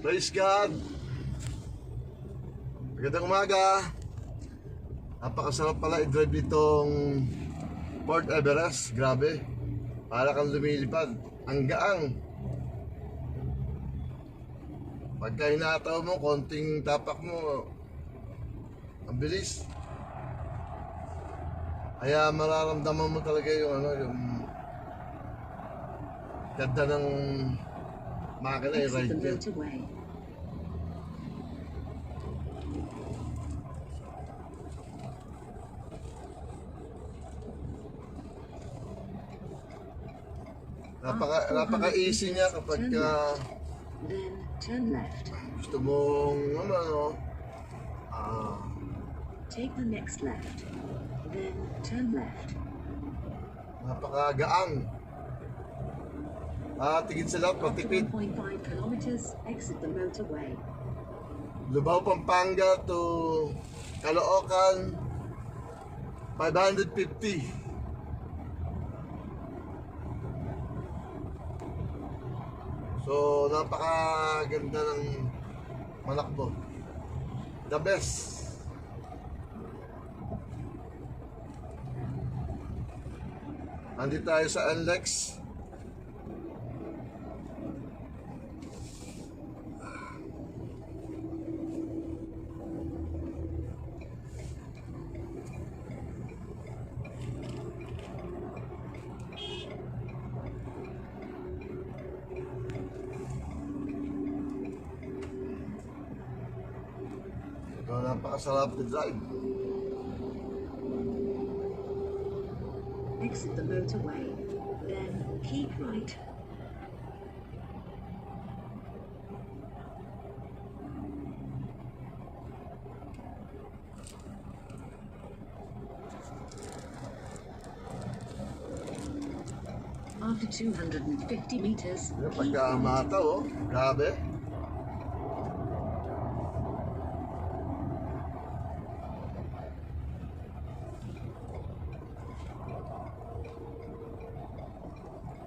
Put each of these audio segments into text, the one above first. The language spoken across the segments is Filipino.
Praise God! Magandang umaga! Napakasarap pala i-drive itong Port Everest. Grabe, para kang lumilipad. Ang gaang. Pagka hinataw mo, konting tapak mo, ang bilis. Kaya mararamdaman mo talaga yung yung ganda ng makina, yung ride niya. Napaka-easy niya kapag gusto mong take the next left, then turn left. napaka-gaang. Tingin sa lahat, matipid. 1.5 kilometers, exit the motorway. Lubao, Pampanga to Caloocan, 550. So, napakaganda ng manakbo. The best. Nandito tayo sa NLEX. So, napakasarap to drive. Exit the motorway, then keep right. After 250 meters, keep Pagka right. mataw, grabe.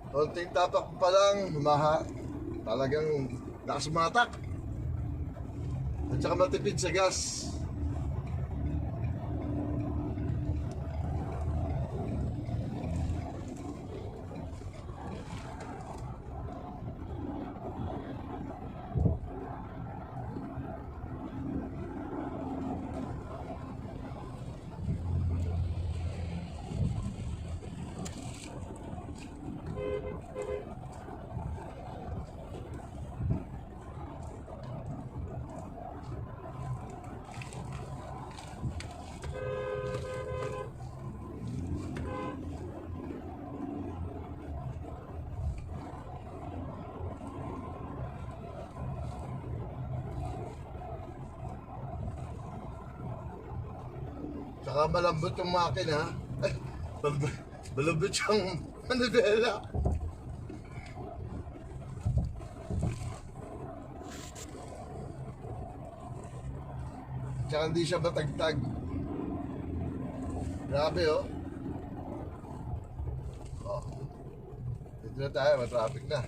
Konting tapak pa lang, talagang lakas matak. At saka matipid sa gas. Saka malambot yung makina. Ay, malambot yung manibela. Tsaka hindi siya batagtag. Grabe oh. Dito na tayo, matraffic na.